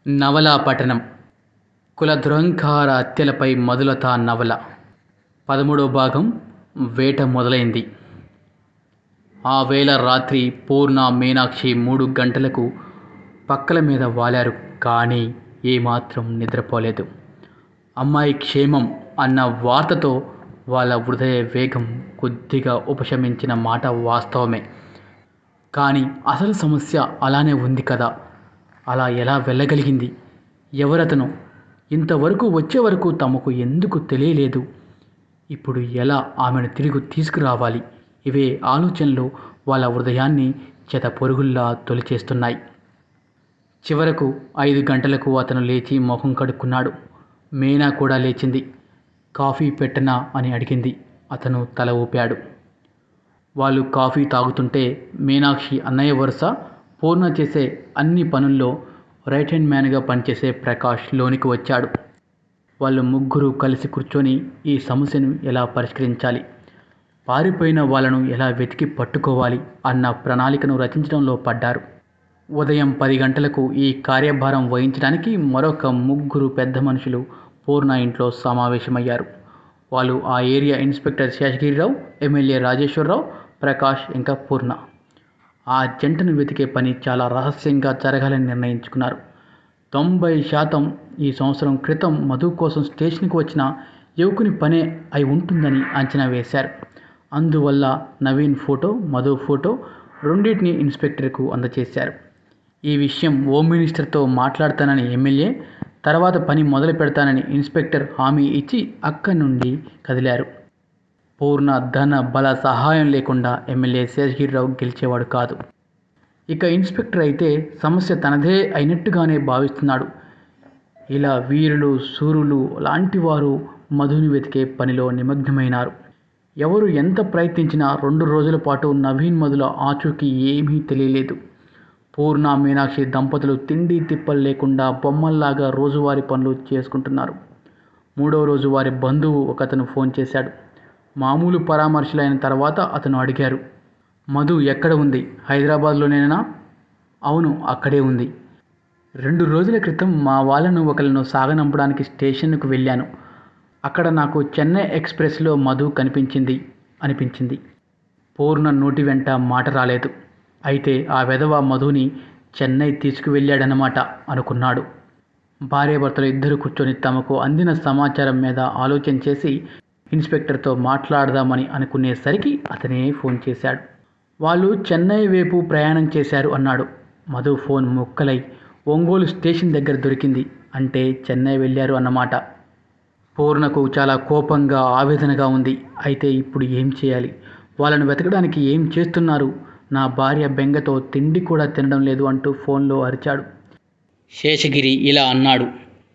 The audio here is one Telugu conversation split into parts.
నవలా పఠనం కుల దురంకార హత్యలపై మధులత నవల 13వ భాగం వేట మొదలైంది. ఆ వేళ రాత్రి పూర్ణ మీనాక్షి 3 గంటలకు పక్కల మీద వాలారు. కానీ ఏమాత్రం నిద్రపోలేదు. అమ్మాయి క్షేమం అన్న వార్తతో వాళ్ళ హృదయ వేగం కొద్దిగా ఉపశమించిన మాట వాస్తవమే. కానీ అసలు సమస్య అలానే ఉంది కదా. అలా ఎలా వెళ్ళగలిగింది? ఎవరతను? ఇంతవరకు వచ్చే వరకు తమకు ఎందుకు తెలియలేదు? ఇప్పుడు ఎలా ఆమెను తిరిగి తీసుకురావాలి? ఇవే ఆలోచనలు వాళ్ళ హృదయాన్ని చెతపొరుగుల్లా తొలిచేస్తున్నాయి. చివరకు 5 గంటలకు అతను లేచి మొహం కడుక్కున్నాడు. మీనా కూడా లేచింది. కాఫీ పెట్టనా అని అడిగింది. అతను తల ఊపాడు. వాళ్ళు కాఫీ తాగుతుంటే మీనాక్షి అన్నయ్య వరుస పూర్ణ చేసే అన్ని పనుల్లో రైట్ హ్యాండ్ మ్యాన్గా పనిచేసే ప్రకాష్ లోనికి వచ్చాడు. వాళ్ళు ముగ్గురు కలిసి కూర్చొని ఈ సమస్యను ఎలా పరిష్కరించాలి, పారిపోయిన వాళ్ళను ఎలా వెతికి పట్టుకోవాలి అన్న ప్రణాళికను రచించడంలో పడ్డారు. ఉదయం 10 గంటలకు ఈ కార్యభారం వహించడానికి మరొక 3 పెద్ద మనుషులు పూర్ణ ఇంట్లో సమావేశమయ్యారు. వాళ్ళు ఆ area inspector Seshagiri Rao, MLA Rajeswara Rao, Prakash ఇంకా పూర్ణ. ఆ జంటను వెతికే పని చాలా రహస్యంగా జరగాలని నిర్ణయించుకున్నారు. 90% ఈ సంవత్సరం క్రితం మధు కోసం స్టేషన్కి వచ్చిన యువకుని పనే అయి ఉంటుందని అంచనా వేశారు. అందువల్ల నవీన్ ఫోటో, మధు ఫోటో రెండింటినీ ఇన్స్పెక్టర్కు అందజేశారు. ఈ విషయం హోమ్ మినిస్టర్తో మాట్లాడతానని ఎమ్మెల్యే, తర్వాత పని మొదలు పెడతానని ఇన్స్పెక్టర్ హామీ ఇచ్చి అక్కడి నుండి కదిలారు. పూర్ణ ధన బల సహాయం లేకుండా ఎమ్మెల్యే శేషగిరిరావు గెలిచేవాడు కాదు. ఇక ఇన్స్పెక్టర్ అయితే సమస్య తనదే అయినట్టుగానే భావిస్తున్నాడు. ఇలా వీరులు శూరులు లాంటి వారు మధుని వెతికే పనిలో నిమగ్నమైనారు. ఎవరు ఎంత ప్రయత్నించినా 2 రోజుల పాటు నవీన్ మధుల ఆచూకీ ఏమీ తెలియలేదు. పూర్ణ మీనాక్షి దంపతులు తిండి తిప్పలు లేకుండా బొమ్మల్లాగా రోజువారీ పనులు చేసుకుంటున్నారు. 3వ రోజు వారి బంధువు ఒకతను ఫోన్ చేశాడు. మామూలు పరామర్శలైన తర్వాత అతను అడిగారు, మధు ఎక్కడ ఉంది? హైదరాబాద్లోనేనా? అవును, అక్కడే ఉంది. 2 రోజుల క్రితం మా వాళ్ళను ఒకళ్ళను సాగనంపడానికి స్టేషన్కు వెళ్ళాను. అక్కడ నాకు చెన్నై ఎక్స్ప్రెస్లో మధు అనిపించింది. పూర్ణ నోటి వెంట మాట రాలేదు. అయితే ఆ వెధవ మధుని చెన్నై తీసుకువెళ్ళాడన్నమాట అనుకున్నాడు. భార్యాభర్తలు ఇద్దరు కూర్చొని తమకు అందిన సమాచారం మీద ఆలోచన చేసి ఇన్స్పెక్టర్తో మాట్లాడదామని అనుకునేసరికి అతనే ఫోన్ చేశాడు. వాళ్ళు చెన్నై వైపు ప్రయాణం చేశారు అన్నాడు. మధు ఫోన్ ముక్కలై ఒంగోలు స్టేషన్ దగ్గర దొరికింది. అంటే చెన్నై వెళ్ళారు అన్నమాట. పూర్ణకు చాలా కోపంగా ఆవేదనగా ఉంది. అయితే ఇప్పుడు ఏం చేయాలి? వాళ్ళను వెతకడానికి ఏం చేస్తున్నారు? నా భార్య బెంగతో తిండి కూడా తినడం లేదు అంటూ ఫోన్లో అరిచాడు. శేషగిరి ఇలా అన్నాడు,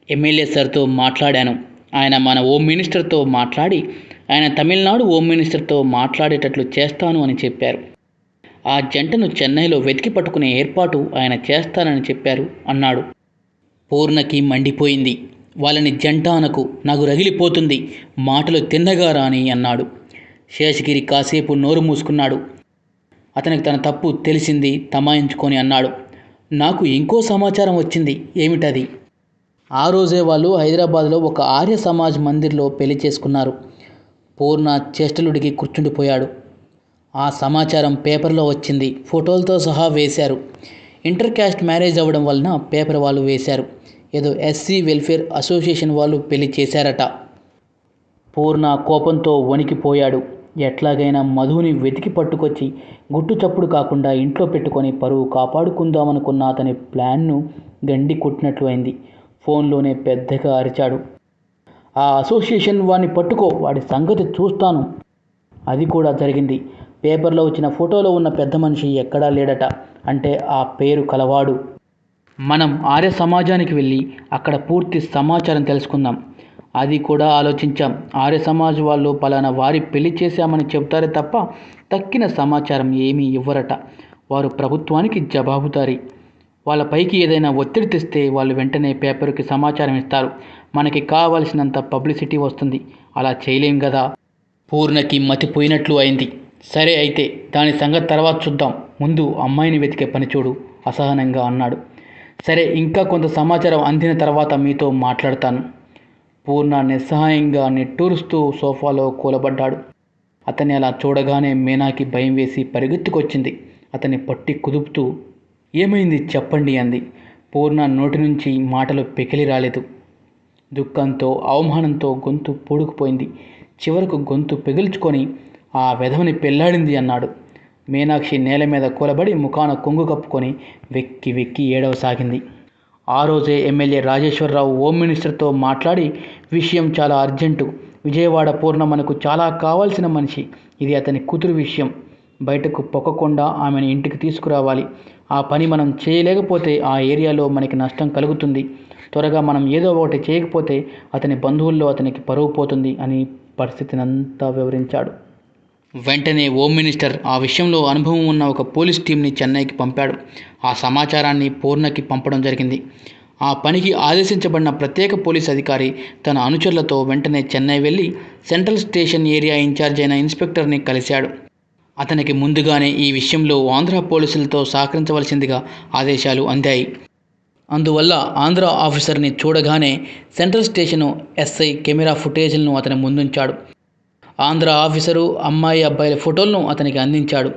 ఎమ్మెల్యే సార్తో మాట్లాడాను. ఆయన మన హోమ్ మినిస్టర్తో మాట్లాడి ఆయన తమిళనాడు హోమ్ మినిస్టర్తో మాట్లాడేటట్లు చేస్తాను అని చెప్పారు. ఆ జంటను చెన్నైలో వెతికి పట్టుకునే ఏర్పాటు ఆయన చేస్తానని చెప్పారు అన్నాడు. పూర్ణకి మండిపోయింది. వాళ్ళని జంట అనకు, నాకు రగిలిపోతుంది, మాటలు తిన్నగా రాని అన్నాడు. శేషగిరి కాసేపు నోరు మూసుకున్నాడు. అతనికి తన తప్పు తెలిసింది తమాయించుకొని అన్నాడు, నాకు ఇంకో సమాచారం వచ్చింది. ఏమిటది? ఆ రోజే వాళ్ళు హైదరాబాద్లో ఒక ఆర్య సమాజ్ మందిర్లో పెళ్లి చేసుకున్నారు. పూర్ణ చేష్టలుడికి కూర్చుండిపోయాడు. ఆ సమాచారం పేపర్లో వచ్చింది. ఫోటోలతో సహా వేశారు. ఇంటర్ క్యాస్ట్ మ్యారేజ్ అవ్వడం వలన పేపర్ వాళ్ళు వేశారు. ఏదో ఎస్సీ వెల్ఫేర్ అసోసియేషన్ వాళ్ళు పెళ్లి చేశారట. పూర్ణ కోపంతో వణికిపోయాడు. ఎట్లాగైనా మధుని వెతికి పట్టుకొచ్చి గుట్టు చప్పుడు కాకుండా ఇంట్లో పెట్టుకొని పరువు కాపాడుకుందామనుకున్న అతని ప్లాన్ను గండి కొట్టినట్లు అయింది. ఫోన్లోనే పెద్దగా అరిచాడు, ఆ అసోసియేషన్ వాడిని పట్టుకో, వాడి సంగతి చూస్తాను. అది కూడా జరిగింది. పేపర్లో వచ్చిన ఫోటోలో ఉన్న పెద్ద మనిషి ఎక్కడా లేడట. అంటే ఆ పేరు కలవాడు. మనం ఆర్య సమాజానికి వెళ్ళి అక్కడ పూర్తి సమాచారం తెలుసుకుందాం. అది కూడా ఆలోచించాం. ఆర్య సమాజ్ వాళ్ళు పలానా వారి పెళ్లి చేశామని చెబుతారే తప్ప తక్కిన సమాచారం ఏమీ ఇవ్వరట. వారు ప్రభుత్వానికి జవాబుదారీ. వాళ్ళపైకి ఏదైనా ఒత్తిడి తెస్తే వాళ్ళు వెంటనే పేపర్కి సమాచారం ఇస్తారు. మనకి కావలసినంత పబ్లిసిటీ వస్తుంది. అలా చేయలేం కదా. పూర్ణకి మతిపోయినట్లు అయింది. సరే అయితే దాని సంగతి తర్వాత చూద్దాం, ముందు అమ్మాయిని వెతికే పని చూడు అసహనంగా అన్నాడు. సరే, ఇంకా కొంత సమాచారం అందిన తర్వాత మీతో మాట్లాడతాను. పూర్ణ నిస్సహాయంగా నిట్టూరుస్తూ సోఫాలో కూలబడ్డాడు. అతన్ని అలా చూడగానే మీనాకి భయం వేసి పరిగెత్తుకొచ్చింది. అతన్ని పట్టి కుదుపుతూ, ఏమైంది చెప్పండి అంది. పూర్ణ నోటి నుంచి మాటలు పెకిలి రాలేదు. దుఃఖంతో, అవమానంతో గొంతు పూడుకుపోయింది. చివరకు గొంతు పెగిల్చుకొని, ఆ వెధవని పెళ్లాడింది అన్నాడు. మీనాక్షి నేల మీద కూలబడి ముఖాన కొంగు కప్పుకొని వెక్కి వెక్కి ఏడవసాగింది. ఆ రోజే ఎమ్మెల్యే రాజేశ్వరరావు హోమ్ మినిస్టర్తో మాట్లాడి, విషయం చాలా అర్జెంటు, విజయవాడ పూర్ణ మనకు చాలా కావాల్సిన మనిషి, ఇది అతని కూతురు విషయం, బయటకు పొక్కకుండా ఆమెను ఇంటికి తీసుకురావాలి, ఆ పని మనం చేయలేకపోతే ఆ ఏరియాలో మనకి నష్టం కలుగుతుంది, త్వరగా మనం ఏదో ఒకటి చేయకపోతే అతని బంధువుల్లో అతనికి పరువు పోతుంది అని పరిస్థితినంతా వివరించాడు. వెంటనే హోమ్ మినిస్టర్ ఆ విషయంలో అనుభవం ఉన్న ఒక పోలీస్ టీంని చెన్నైకి పంపాడు. ఆ సమాచారాన్ని పూర్ణకి పంపడం జరిగింది. ఆ పనికి ఆదేశించబడిన ప్రత్యేక పోలీస్ అధికారి తన అనుచరులతో వెంటనే చెన్నై వెళ్ళి సెంట్రల్ స్టేషన్ ఏరియా ఇన్ఛార్జ్ అయిన ఇన్స్పెక్టర్ని కలిశాడు. అతనికి ముందుగానే ఈ విషయంలో ఆంధ్ర పోలీసులతో సహకరించవలసిందిగా ఆదేశాలు అందాయి. అందువల్ల ఆంధ్ర ఆఫీసర్ని చూడగానే సెంట్రల్ స్టేషను ఎస్ఐ కెమెరా ఫుటేజ్లను అతని ముందుంచాడు. ఆంధ్ర ఆఫీసరు అమ్మాయి అబ్బాయిల ఫోటోలను అతనికి అందించాడు.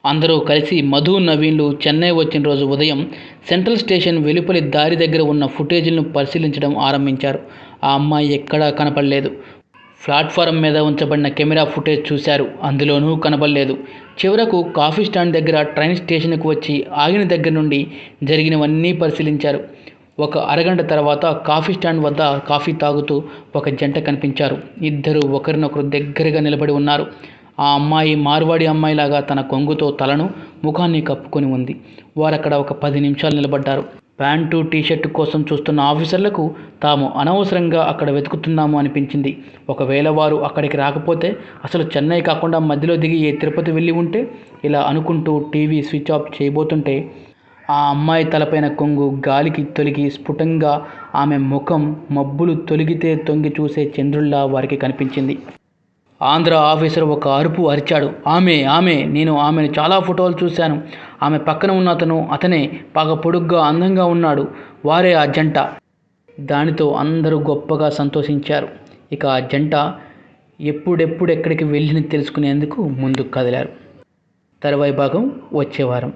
అందరూ కలిసి మధు, నవీన్లు చెన్నై వచ్చిన రోజు ఉదయం సెంట్రల్ స్టేషన్ వెలుపలి దారి దగ్గర ఉన్న ఫుటేజీలను పరిశీలించడం ఆరంభించారు. ఆ అమ్మాయి ఎక్కడా కనపడలేదు. ప్లాట్ఫారం మీద ఉంచబడిన కెమెరా ఫుటేజ్ చూశారు, అందులోనూ కనపడలేదు. చివరకు కాఫీ స్టాండ్ దగ్గర ట్రైన్ స్టేషన్కు వచ్చి ఆగిన దగ్గర నుండి జరిగినవన్నీ పరిశీలించారు. ఒక అరగంట తర్వాత కాఫీ స్టాండ్ వద్ద కాఫీ తాగుతూ ఒక జంట కనిపించారు. ఇద్దరు ఒకరినొకరు దగ్గరగా నిలబడి ఉన్నారు. ఆ అమ్మాయి మార్వాడి అమ్మాయిలాగా తన కొంగుతో తలను, ముఖాన్ని కప్పుకొని ఉంది. వారక్కడ ఒక 10 నిమిషాలు నిలబడ్డారు. ప్యాంటు, టీషర్టు కోసం చూస్తున్న ఆఫీసర్లకు తాము అనవసరంగా అక్కడ వెతుకుతున్నాము అనిపించింది. ఒకవేళ వారు అక్కడికి రాకపోతే, అసలు చెన్నై కాకుండా మధ్యలో దిగి తిరుపతి వెళ్ళి ఉంటే, ఇలా అనుకుంటూ టీవీ స్విచ్ ఆఫ్ చేయబోతుంటే ఆ అమ్మాయి తలపైన కొంగు గాలికి తొలిగి స్ఫుటంగా ఆమె ముఖం మబ్బులు తొలిగితే తొంగి చూసే చంద్రుల్లా వారికి కనిపించింది. ఆంధ్ర ఆఫీసర్ ఒక అరుపు అరిచాడు. ఆమె ఆమె నేను ఆమెను చాలా ఫోటోలు చూశాను. ఆమె పక్కన ఉన్న అతనే బాగా పొడుగ్గా, అందంగా ఉన్నాడు. వారే ఆ జంట. దానితో అందరూ గొప్పగా సంతోషించారు. ఇక ఆ జంట ఎప్పుడెక్కడికి వెళ్ళింది తెలుసుకునేందుకు ముందుకు కదిలారు. తరువాయి భాగం వచ్చే వారం.